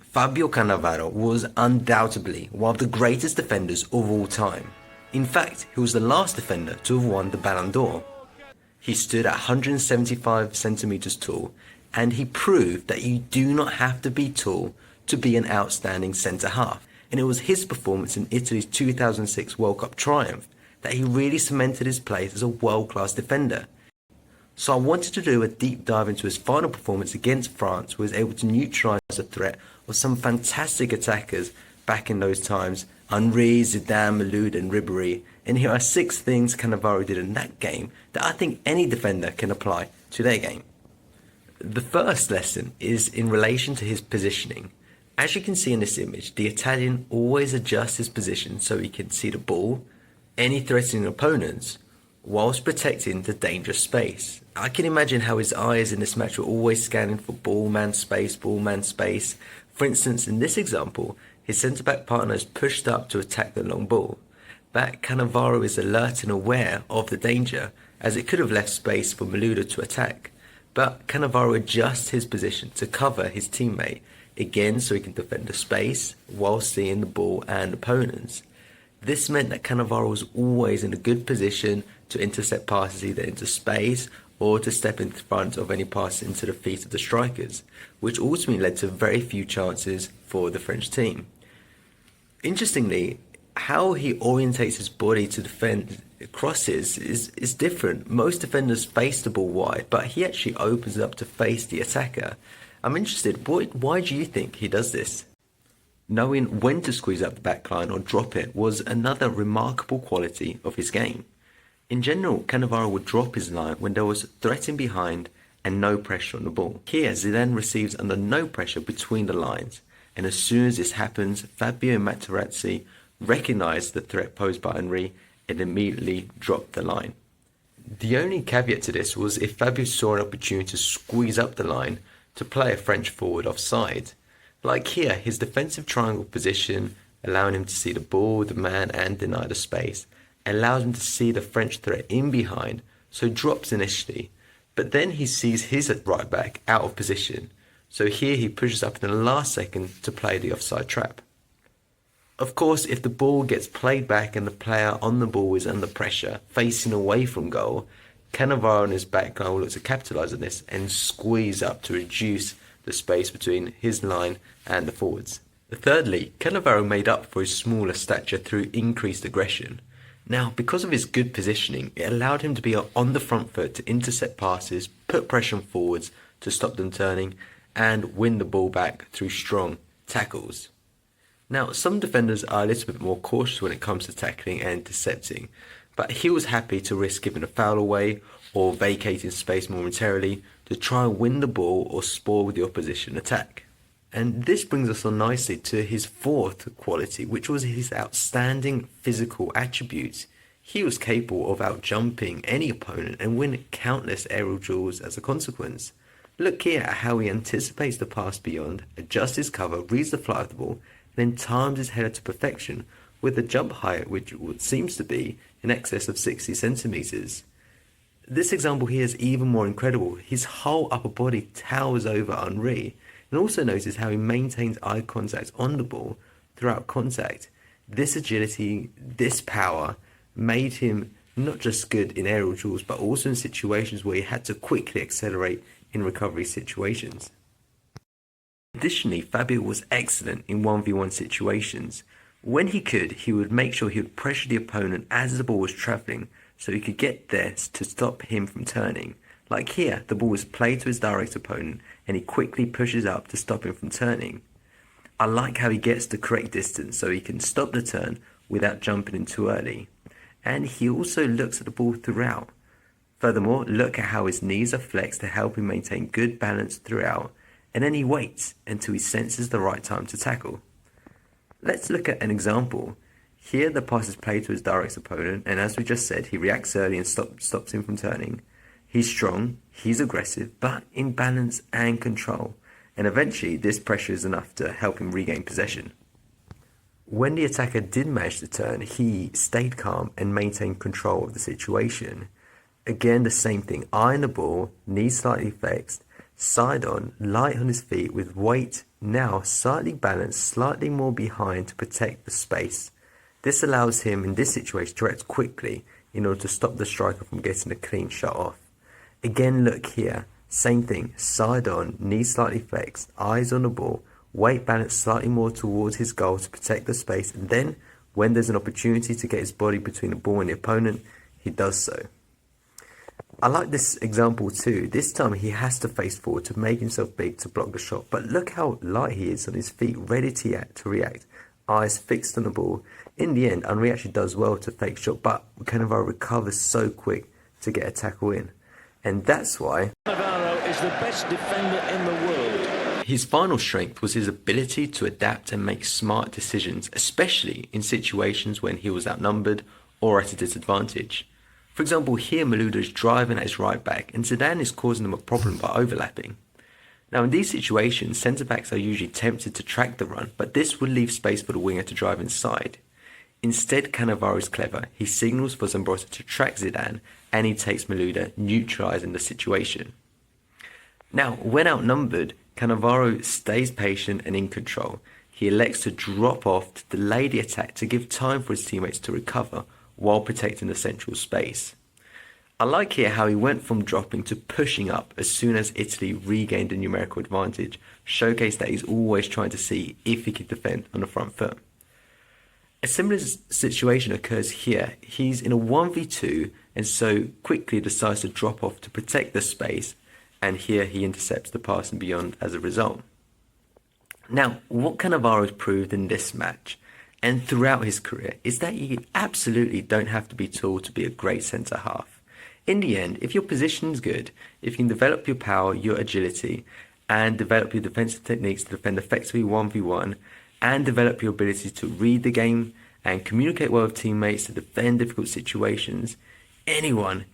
Fabio Cannavaro was undoubtedly one of the greatest defenders of all time. In fact, he was the last defender to have won the Ballon d'Or. He stood at 175 centimeters tall, and he proved that you do not have to be tall to be an outstanding centre-half. And it was his performance in Italy's 2006 World Cup triumph that he really cemented his place as a world-class defender. So I wanted to do a deep dive into his final performance against France, who was able to neutralise the threat of some fantastic attackers back in those times: Henry, Zidane, Maloud and Ribéry. And here are 6 things Cannavaro did in that game that I think any defender can apply to their game. The first lesson is in relation to his positioning. As you can see in this image, the Italian always adjusts his position so he can see the ball, any threatening opponents, whilst protecting the dangerous space. I can imagine how his eyes in this match were always scanning for ball, man, space, ball, man, space. For instance, in this example, his centre-back partner is pushed up to attack the long ball. But Cannavaro is alert and aware of the danger, as it could have left space for Maloud to attack. But Cannavaro adjusts his position to cover his teammate, again so he can defend the space while seeing the ball and opponents. This meant that Cannavaro was always in a good position to intercept passes either into space or to step in front of any pass into the feet of the strikers, which ultimately led to very few chances for the French team. Interestingly, how he orientates his body to defend crosses is different. Most defenders face the ball wide, but he actually opens it up to face the attacker. I'm interested, why do you think he does this? Knowing when to squeeze up the backline or drop it was another remarkable quality of his game. In general, Cannavaro would drop his line when there was threat in behind and no pressure on the ball. Here, Zidane receives under no pressure between the lines, and as soon as this happens, Fabio and Materazzi recognise the threat posed by Henry and immediately drop the line. The only caveat to this was if Fabio saw an opportunity to squeeze up the line to play a French forward offside. Like here, his defensive triangle position, allowing him to see the ball, the man and deny the space, allows him to see the French threat in behind, so drops initially, but then he sees his right back out of position, so here he pushes up in the last second to play the offside trap. Of course, if the ball gets played back and the player on the ball is under pressure, facing away from goal, Cannavaro and his back line will look to capitalise on this and squeeze up to reduce the space between his line and the forwards. Thirdly, Cannavaro made up for his smaller stature through increased aggression. Now, because of his good positioning, it allowed him to be on the front foot to intercept passes, put pressure on forwards to stop them turning, and win the ball back through strong tackles. Now, some defenders are a little bit more cautious when it comes to tackling and intercepting, but he was happy to risk giving a foul away or vacating space momentarily to try and win the ball or spoil the opposition attack. And this brings us on nicely to his fourth quality, which was his outstanding physical attributes. He was capable of out-jumping any opponent and win countless aerial duels as a consequence. Look here at how he anticipates the pass beyond, adjusts his cover, reads the flight of the ball, and then times his header to perfection with a jump height which seems to be in excess of 60 centimeters. This example here is even more incredible. His whole upper body towers over Henry. And also notice how he maintains eye contact on the ball throughout contact. This agility, this power made him not just good in aerial duels, but also in situations where he had to quickly accelerate in recovery situations. Additionally, Fabio was excellent in 1v1 situations. When he could, he would make sure he would pressure the opponent as the ball was travelling so he could get there to stop him from turning. Like here, the ball was played to his direct opponent and he quickly pushes up to stop him from turning. I like how he gets the correct distance so he can stop the turn without jumping in too early. And he also looks at the ball throughout. Furthermore, look at how his knees are flexed to help him maintain good balance throughout, and then he waits until he senses the right time to tackle. Let's look at an example. Here the pass is played to his direct opponent, and as we just said, he reacts early and stops him from turning. He's strong, he's aggressive, but in balance and control, and eventually this pressure is enough to help him regain possession. When the attacker did manage to turn, he stayed calm and maintained control of the situation. Again, the same thing, eye on the ball, knees slightly flexed, side on, light on his feet with weight now slightly balanced, slightly more behind to protect the space. This allows him in this situation to react quickly in order to stop the striker from getting a clean shot off. Again, look here, same thing, side on, knee slightly flexed, eyes on the ball, weight balanced slightly more towards his goal to protect the space, and then when there's an opportunity to get his body between the ball and the opponent, he does so. I like this example too. This time he has to face forward to make himself big to block the shot, but look how light he is on his feet, ready to react, eyes fixed on the ball. In the end, Henry actually does well to fake shot, but Cannavaro recovers so quick to get a tackle in. And that's why Cannavaro is the best defender in the world. His final strength was his ability to adapt and make smart decisions, especially in situations when he was outnumbered or at a disadvantage. For example, here Malouda is driving at his right back and Zidane is causing him a problem by overlapping. Now in these situations, centre-backs are usually tempted to track the run, but this would leave space for the winger to drive inside. Instead, Cannavaro is clever. He signals for Zambrotta to track Zidane and he takes Malouda, neutralising the situation. Now, when outnumbered, Cannavaro stays patient and in control. He elects to drop off to delay the attack to give time for his teammates to recover while protecting the central space. I like here how he went from dropping to pushing up as soon as Italy regained a numerical advantage, showcased that he's always trying to see if he could defend on the front foot. A similar situation occurs here. He's in a 1v2 and so quickly decides to drop off to protect the space, and here he intercepts the pass and beyond as a result. Now, what Cannavaro has proved in this match and throughout his career is that you absolutely don't have to be tall to be a great centre-half. In the end, if your position is good, if you can develop your power, your agility, and develop your defensive techniques to defend effectively 1v1, and develop your ability to read the game and communicate well with teammates to defend difficult situations, anyone